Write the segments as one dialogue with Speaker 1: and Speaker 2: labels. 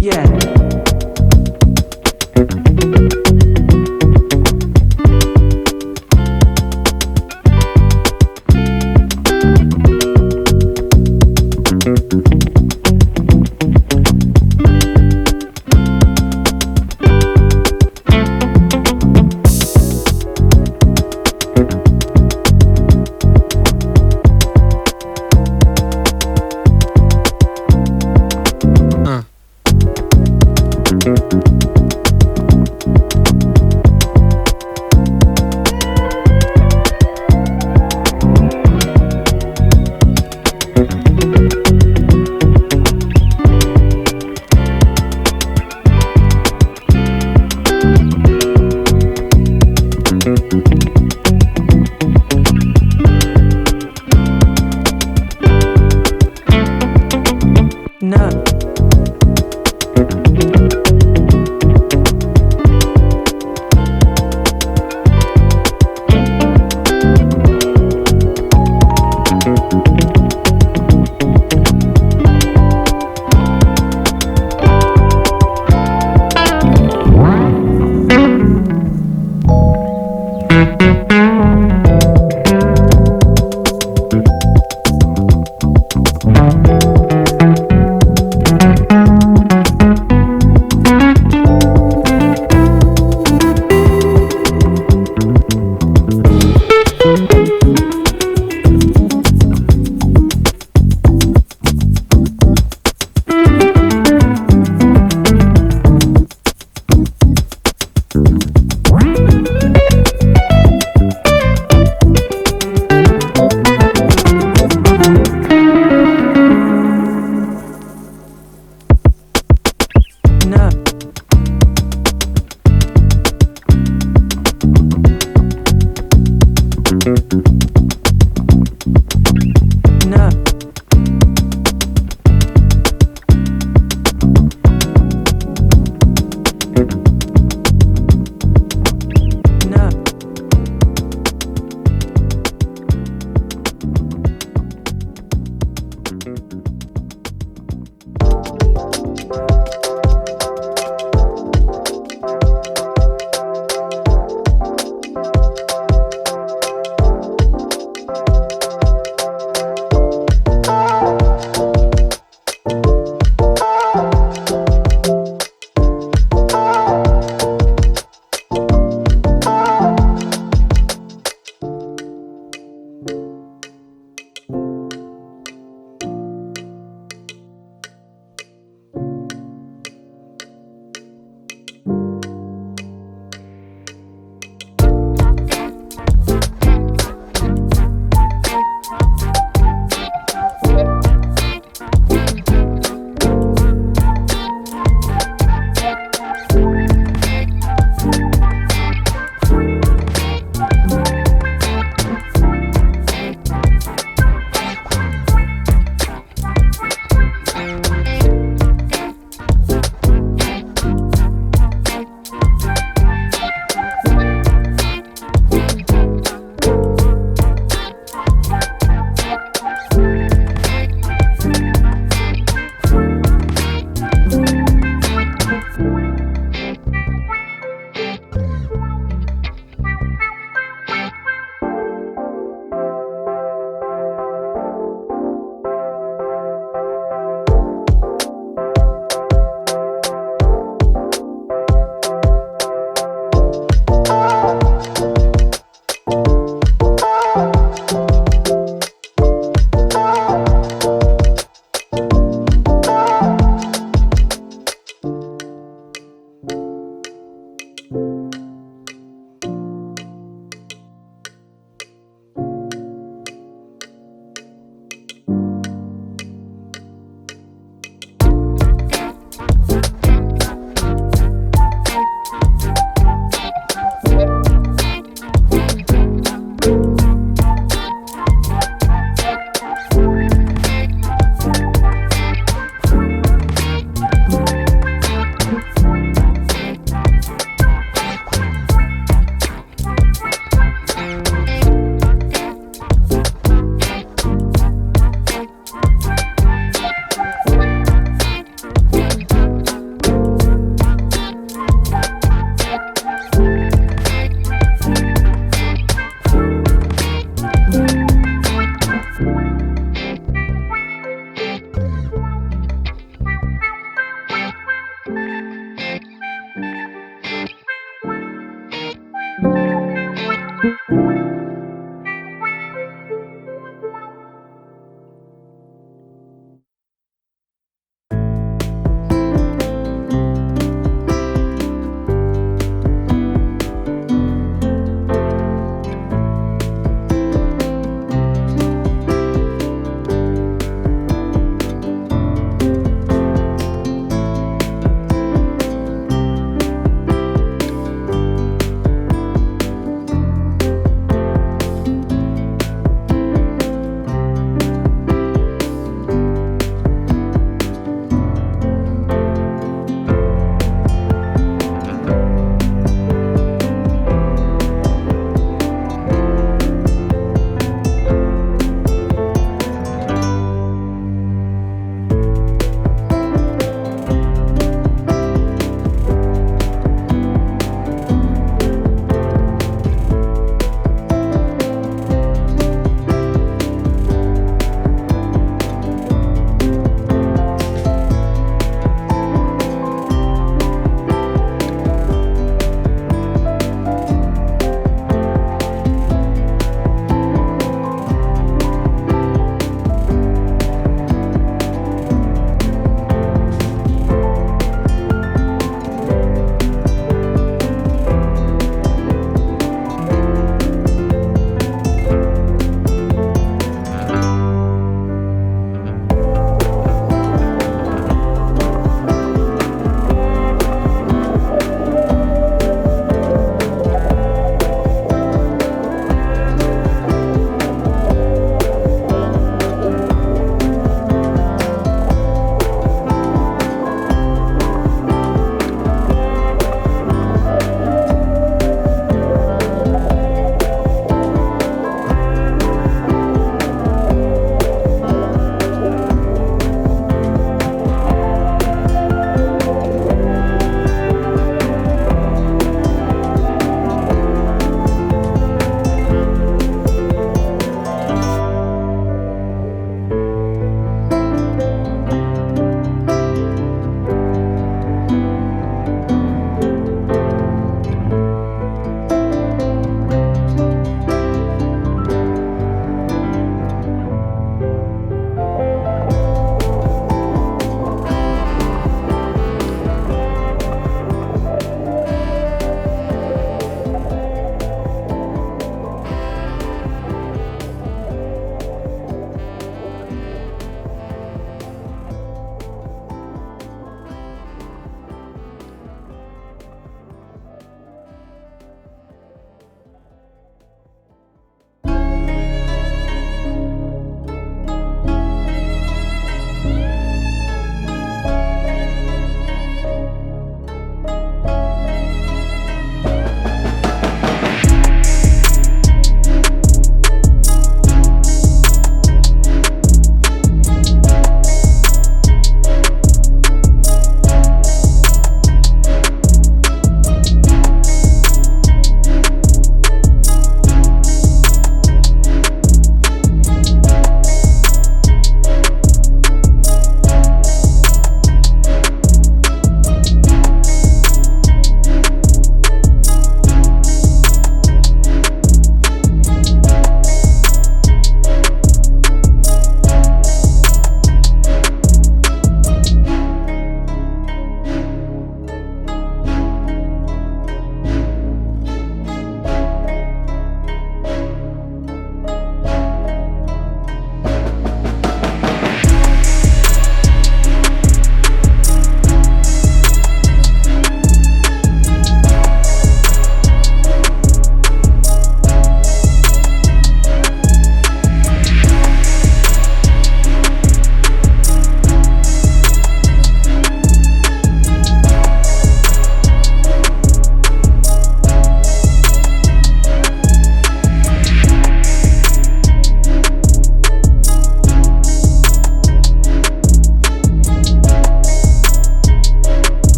Speaker 1: Yeah.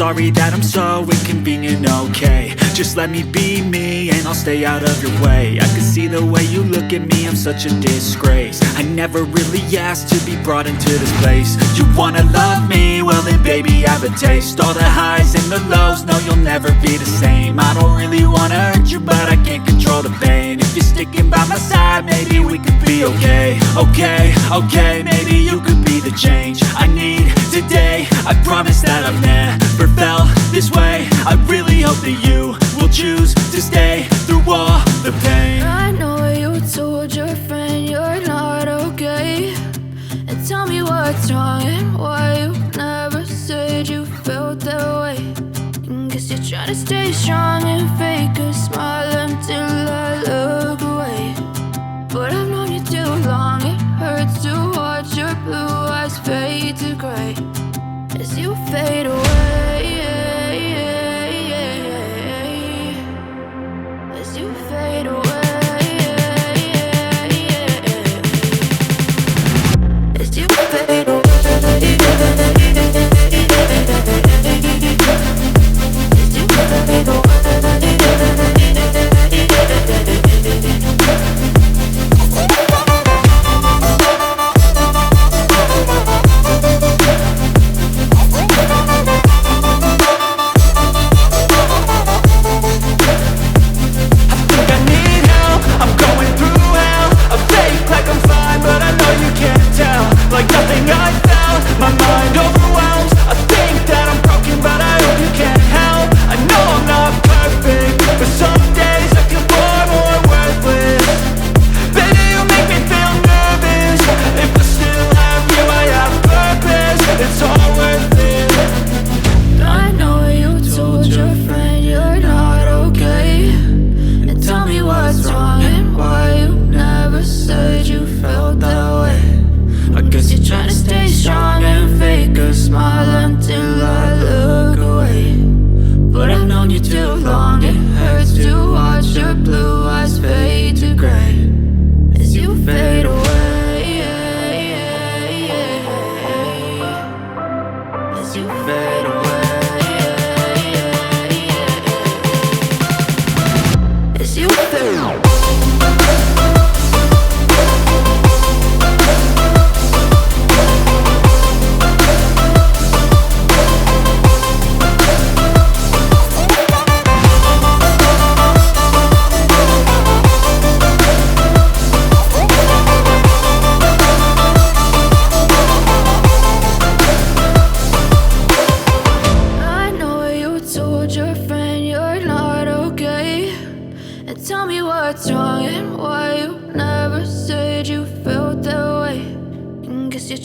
Speaker 1: sorry that I'm so inconvenient, okay? Just let me be me and I'll stay out of your way. I can see the way you look at me, I'm such a disgrace. I never really asked to be brought into this place. You wanna love me? Well then baby, have a taste. All the highs and the lows, no you'll never be the same. I don't really wanna hurt you, but I can't control the pain. If you're sticking by my side, maybe we could be okay. Okay, maybe you could be the change I need today. I promise that I've never felt this way. I really hope that you will choose to stay through all the pain.
Speaker 2: I know you told your friend you're not okay, and tell me what's wrong and why you never said you felt that way. Guess you're trying to stay strong and fake a smile until I look away. But I've known you too long, it hurts to watch your blue eyes fade to gray as you fade away. As you fade away. As you fade away.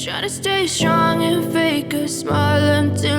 Speaker 2: Trying to stay strong and fake a smile until